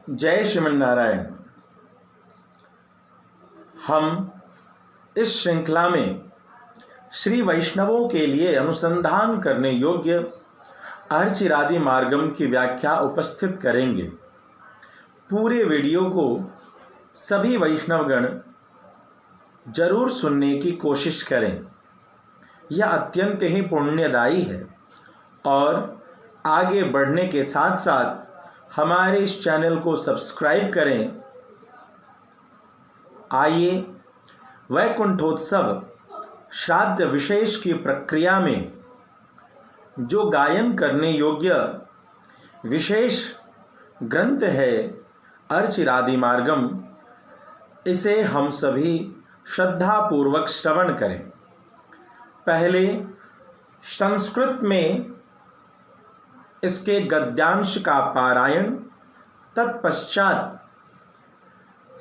जय श्रीमन नारायण। हम इस श्रृंखला में श्री वैष्णवों के लिए अनुसंधान करने योग्य अर्चिरादि मार्गम की व्याख्या उपस्थित करेंगे। पूरे वीडियो को सभी वैष्णवगण जरूर सुनने की कोशिश करें। यह अत्यंत ही पुण्यदायी है और आगे बढ़ने के साथ साथ हमारे इस चैनल को सब्सक्राइब करें। आइए वैकुंठोत्सव श्राद्ध विशेष की प्रक्रिया में जो गायन करने योग्य विशेष ग्रंथ है अर्चिरादि मार्गम, इसे हम सभी श्रद्धापूर्वक श्रवण करें। पहले संस्कृत में इसके गद्यांश का पारायण, तत्पश्चात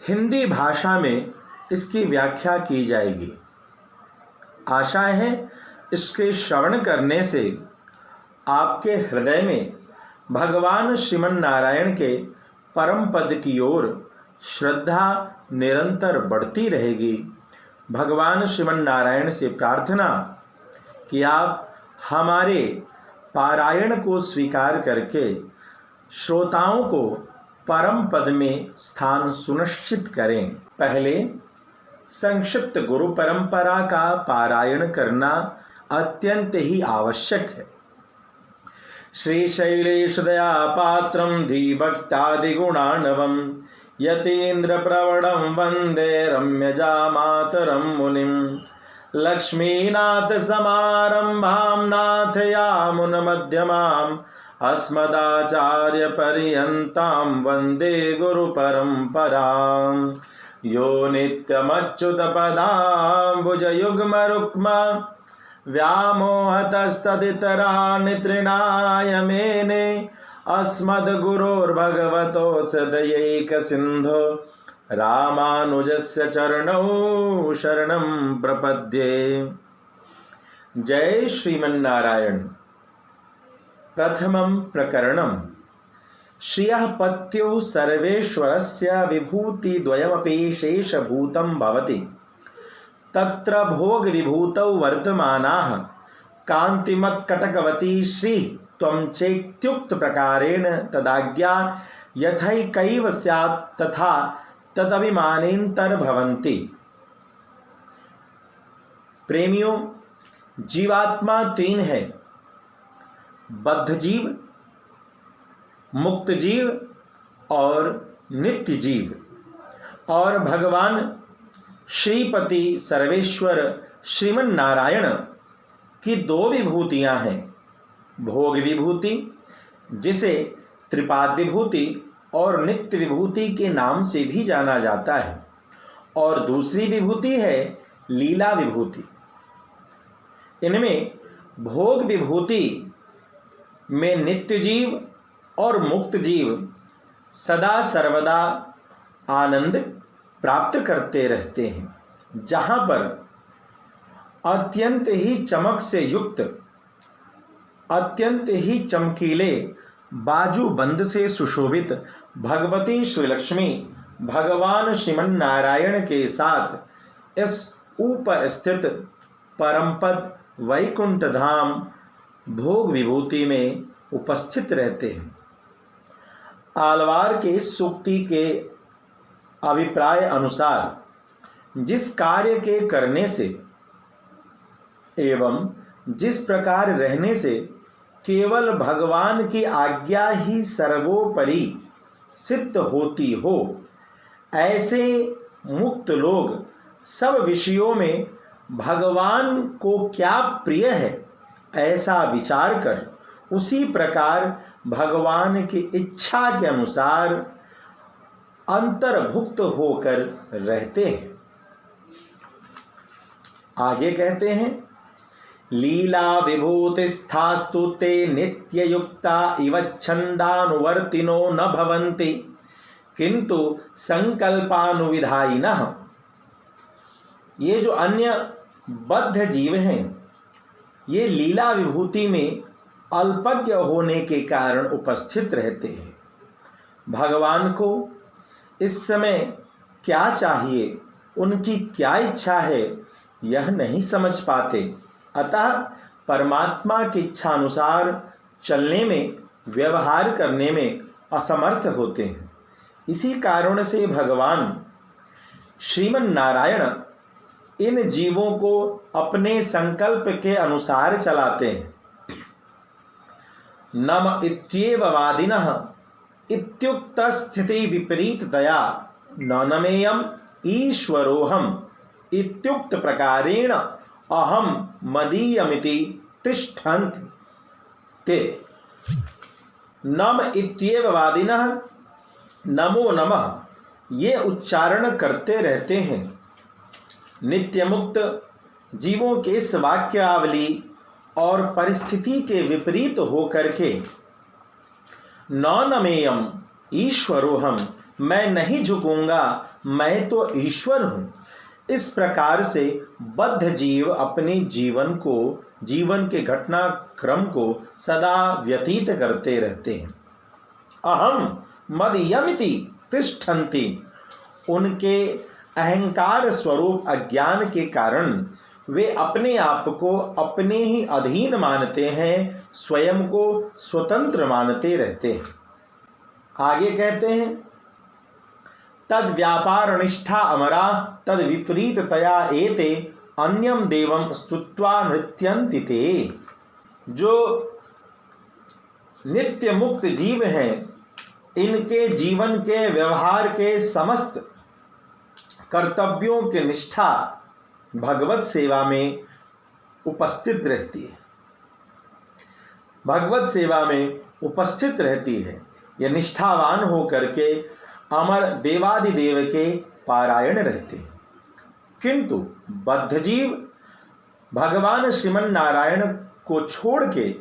हिंदी भाषा में इसकी व्याख्या की जाएगी। आशा है इसके श्रवण करने से आपके हृदय में भगवान श्रीमन नारायण के परम पद की ओर श्रद्धा निरंतर बढ़ती रहेगी। भगवान श्रीमन नारायण से प्रार्थना कि आप हमारे पारायण को स्वीकार करके श्रोताओं को परम पद में स्थान सुनिश्चित करें। पहले संक्षिप्त गुरु परंपरा का पारायण करना अत्यंत ही आवश्यक है। श्री शैलेश दया पात्रम धीभक्तादि गुणार्णवम यतीन्द्र प्रवणम वंदे रम्यजा मातरम मुनिम लक्ष्मीनाथ समारंभां नाथयामुन मध्यमाम् अस्मदाचार्य पर्यन्तां वन्दे गुरु परंपरां। यो नित्यमच्युत पदाम्बुजयुग्मरुक्म व्यामोहतस्तदितराणि तृणाय मेने अस्मद्गुरोर्भगवतोऽस्य दयैकसिन्धो रामानुजस्य चरणौ शरणं प्रपद्ये। जय श्रीमन्नारायण। प्रथमं प्रकरणं श्रियः पत्युः सर्वेश्वरस्य विभूतिद्वयमपि शेषभूतं भवति। तत्र भोग विभूतौ वर्तमानाः कान्तिमत्कटकवती श्री त्वं चेत्युक्त प्रकारेण तदाज्ञा यथैकैव स्यात् तथा तदभिमानेन्तर भवन्ति। प्रेमियों, जीवात्मा तीन है: बद्ध जीव, मुक्त जीव और नित्य जीव। और भगवान श्रीपति सर्वेश्वर श्रीमन नारायण की दो विभूतियां हैं। भोग विभूति, जिसे त्रिपाद विभूति और नित्य विभूति के नाम से भी जाना जाता है, और दूसरी विभूति है लीला विभूति। इनमें भोग विभूति में नित्य जीव और मुक्त जीव सदा सर्वदा आनंद प्राप्त करते रहते हैं। जहाँ पर अत्यंत ही चमक से युक्त, अत्यंत ही चमकीले बाजू बंद से सुशोभित भगवती श्री लक्ष्मी भगवान श्रीमन नारायण के साथ इस ऊपर स्थित परमपद वैकुंठ धाम भोग विभूति में उपस्थित रहते हैं। आलवार के इस सूक्ति के अभिप्राय अनुसार जिस कार्य के करने से एवं जिस प्रकार रहने से केवल भगवान की आज्ञा ही सर्वोपरि सिद्ध होती हो, ऐसे मुक्त लोग सब विषयों में भगवान को क्या प्रिय है ऐसा विचार कर उसी प्रकार भगवान की इच्छा के अनुसार अंतर्भुक्त होकर रहते हैं। आगे कहते हैं, लीला विभूतिस्थास्तु ते नित्ययुक्ता इव छंदानुवर्तिनो न भवन्ति किंतु संकल्पानुविधायिनः। ये जो अन्य बद्ध जीव हैं, ये लीला विभूति में अल्पज्ञ होने के कारण उपस्थित रहते हैं, भगवान को इस समय क्या चाहिए, उनकी क्या इच्छा है, यह नहीं समझ पाते। अतः परमात्मा की इच्छा अनुसार चलने में, व्यवहार करने में असमर्थ होते हैं। इसी कारण से भगवान श्रीमन नारायण इन जीवों को अपने संकल्प के अनुसार चलाते हैं। नम इत्येव वादिनः इत्युक्त स्थिति विपरीततया नमेयम् ईश्वरोऽहम् इत्युक्त प्रकारेण अहम मदीयमिति तिष्ठन्ति ते। नम इत्येव वादिनः, नमो नमः ये उच्चारण करते रहते हैं। नित्य मुक्त जीवों के इस वाक्यावली और परिस्थिति के विपरीत होकर के न नमेयम ईश्वरोहम, मैं नहीं झुकूंगा, मैं तो ईश्वर हूँ, इस प्रकार से बद्ध जीव अपने जीवन के घटनाक्रम को सदा व्यतीत करते रहते हैं। अहम मदीयमिति तिष्ठन्ति, उनके अहंकार स्वरूप अज्ञान के कारण वे अपने आप को अपने ही अधीन मानते हैं, स्वयं को स्वतंत्र मानते रहते हैं। आगे कहते हैं, तद व्यापार निष्ठा अमरा तद विपरीततया एते अन्यम देवम स्तुत्वा नृत्यन्ति ते। जो नित्य मुक्त जीव हैं, इनके जीवन के व्यवहार के समस्त कर्तव्यों की निष्ठा भगवत सेवा में उपस्थित रहती है। भगवत सेवा में उपस्थित रहती है। यह निष्ठावान हो करके अमर देवादिदेव के पारायण रहते हैं। किंतु बद्ध जीव भगवान श्रीमन नारायण को छोड़ के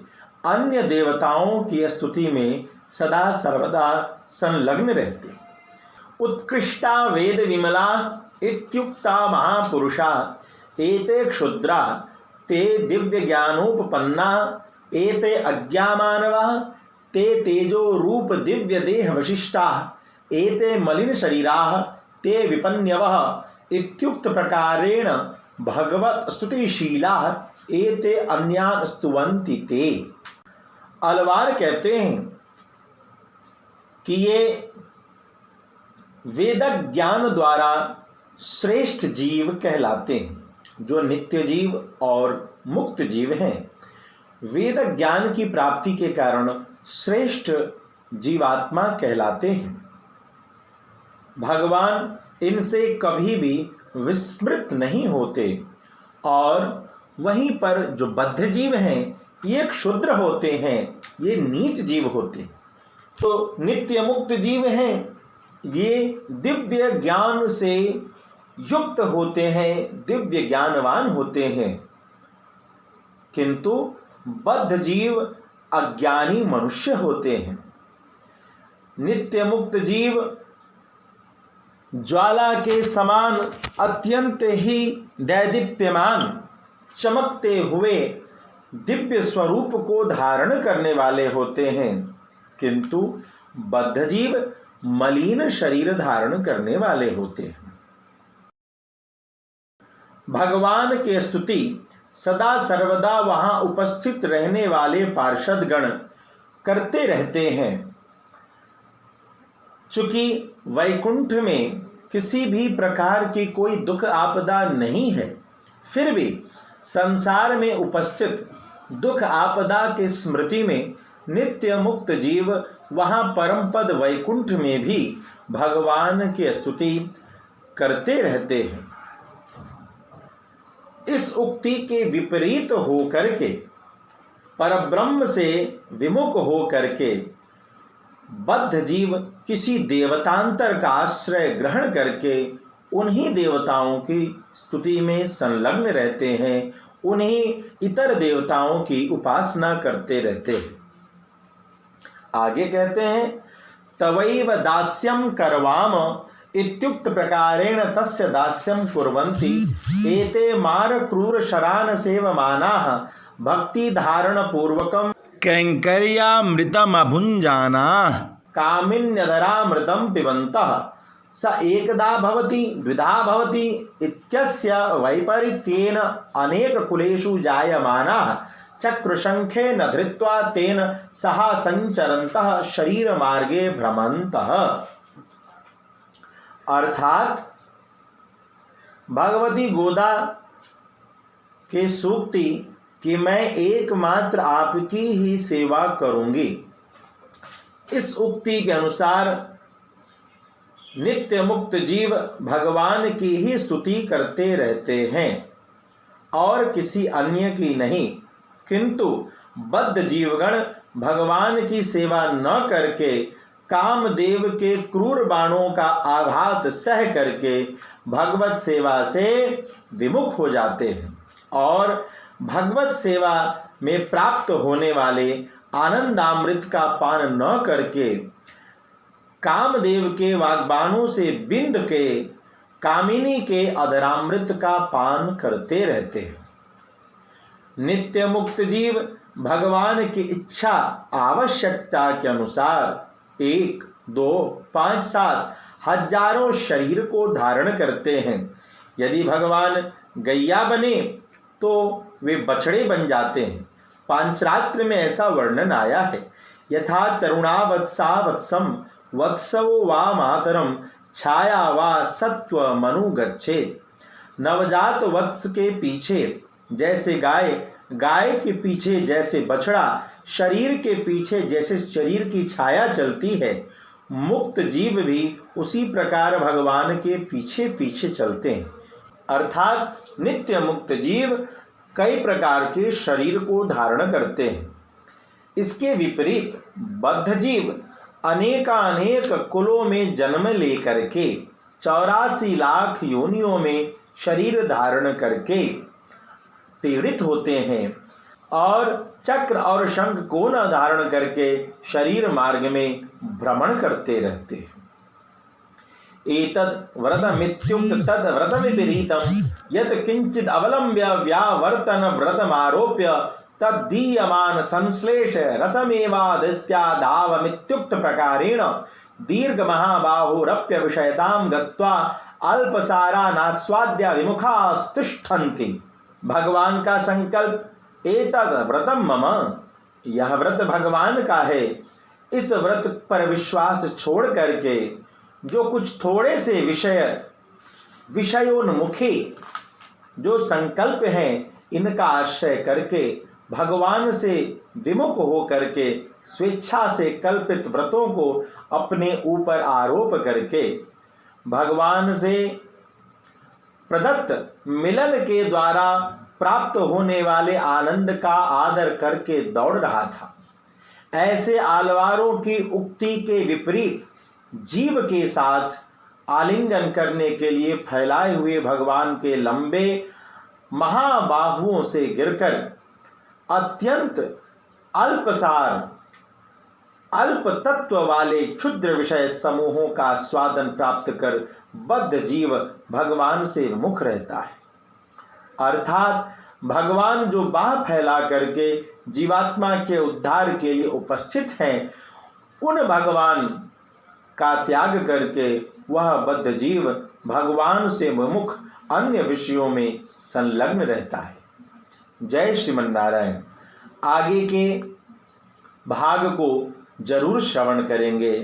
अन्य देवताओं की स्तुति में सदा सर्वदा संलग्न रहते हैं। उत्कृष्टा वेद विमला इत्युक्ता महापुरुषा एते क्षुद्रा ते दिव्य ज्ञानोपपन्ना एते अज्ञामानवा ते तेजो रूप दिव्य देह वशिष्ठा एते मलिन शरीरा ते विपन्यवः इत्युक्त प्रकारेण भगवत स्तुतिशीला एते अन्यान स्तुवन्ति ते। अलवार कहते हैं कि ये वेद ज्ञान द्वारा श्रेष्ठ जीव कहलाते हैं। जो नित्य जीव और मुक्त जीव हैं, वेद ज्ञान की प्राप्ति के कारण श्रेष्ठ जीवात्मा कहलाते हैं। भगवान इनसे कभी भी विस्मृत नहीं होते। और वहीं पर जो बद्ध जीव हैं, ये क्षुद्र होते हैं, ये नीच जीव होते हैं। तो नित्य मुक्त जीव हैं, ये दिव्य ज्ञान से युक्त होते हैं, दिव्य ज्ञानवान होते हैं। किंतु बद्ध जीव अज्ञानी मनुष्य होते हैं। नित्य मुक्त जीव ज्वाला के समान अत्यंत ही दैदीप्यमान चमकते हुए दिव्य स्वरूप को धारण करने वाले होते हैं। किंतु बद्ध जीव मलिन शरीर धारण करने वाले होते हैं। भगवान के स्तुति सदा सर्वदा वहां उपस्थित रहने वाले पार्षद गण करते रहते हैं। चूंकि वैकुंठ में किसी भी प्रकार की कोई दुख आपदा नहीं है, फिर भी संसार में उपस्थित दुख आपदा की स्मृति में नित्य मुक्त जीव वहां परम पद वैकुंठ में भी भगवान की स्तुति करते रहते हैं। इस उक्ति के विपरीत होकर के, परब्रह्म से विमुख होकर के बद्ध जीव किसी देवतांतर का आश्रय ग्रहण करके उन्हीं देवताओं की स्तुति में संलग्न रहते हैं, उन्हीं इतर देवताओं की उपासना करते रहते हैं। आगे कहते हैं, तवैव दास्यम करवाम इत्युक्त प्रकारेण तस्य दास्यम कुर्वन्ति एते मार क्रूर शरान सेवमानाः भक्ति धारण पूर्वकम कैंकर्यामृतमभुञ्जानाः कामिन्यधरामृतं पिबन्तः स एकदा भवति द्विधा भवति इत्यस्य वैपरीत्येन अनेककुलेषु जायमानाः चक्रशङ्खेन धृत्वा तेन सह संचरन्तः शरीरमार्गे भ्रमन्तः। अर्थात भगवती गोदा के सूक्ति कि मैं एकमात्र आपकी ही सेवा करूंगी, इस उक्ति के अनुसार नित्य मुक्त जीव भगवान की ही स्तुति करते रहते हैं और किसी अन्य की नहीं, किंतु बद्ध जीवगण भगवान की सेवा न करके कामदेव के क्रूर बाणों का आघात सह करके भगवत सेवा से विमुख हो जाते हैं और भगवत सेवा में प्राप्त होने वाले आनंदामृत का पान न करके कामदेव के वाग्बाणों से बिंद के कामिनी के अधरामृत का पान करते रहते हैं। नित्य मुक्त जीव भगवान की इच्छा आवश्यकता के अनुसार 1, 2, 5, 7 हजारों शरीर को धारण करते हैं। यदि भगवान गैया बने तो वे बछड़े बन जाते हैं। पांचरात्र में ऐसा वर्णन आया है, यथा तरुणा वत्सा वत्सम वत्सवो वा मातरम छाया वा सत्व मनु गच्छेत। नवजात वत्स के पीछे जैसे गाय, गाय के पीछे जैसे बछड़ा, शरीर के पीछे जैसे शरीर की छाया चलती है, मुक्त जीव भी उसी प्रकार भगवान के पीछे पीछे चलते हैं। अर्थात नित्य मुक्त जीव कई प्रकार के शरीर को धारण करते हैं। इसके विपरीत बद्ध जीव अनेकानेक कुलों में जन्म लेकर के 84 लाख योनियों में शरीर धारण करके पीड़ित होते हैं और चक्र और शंख को न धारण करके शरीर मार्ग में भ्रमण करते रहते हैं। एतद् व्रतमित्युक्त तद् व्रतमिपरीतं यत् किंचित् अवलंब्य व्यावर्तन व्रतमारोप्य तद्दीयमान संश्लेष रसमेवादित्या धावमित्युक्त प्रकारेण दीर्घ महाबाहुरप्य विषयतां गत्वा अल्पसारा नास्वाद्य विमुखास्तिष्ठन्ति। भगवान का संकल्प एतद् व्रतम मम, यह व्रत भगवान का है। इस व्रत पर विश्वास छोड़ करके जो कुछ थोड़े से विषयोन्मुखी जो संकल्प हैं, इनका आश्रय करके भगवान से विमुख हो करके स्वेच्छा से कल्पित व्रतों को अपने ऊपर आरोप करके भगवान से प्रदत्त मिलन के द्वारा प्राप्त होने वाले आनंद का आदर करके दौड़ रहा था। ऐसे आलवारों की उक्ति के विपरीत जीव के साथ आलिंगन करने के लिए फैलाए हुए भगवान के लंबे महाबाहुओं से गिरकर अत्यंत अल्पसार अल्प तत्व वाले क्षुद्र विषय समूहों का स्वादन प्राप्त कर बद्ध जीव भगवान से मुख रहता है। अर्थात भगवान जो बाह फैला करके जीवात्मा के उद्धार के लिए उपस्थित हैं, उन भगवान का त्याग करके वह बद्ध जीव भगवान से विमुख अन्य विषयों में संलग्न रहता है। जय श्रीमन नारायण। आगे के भाग को जरूर श्रवण करेंगे।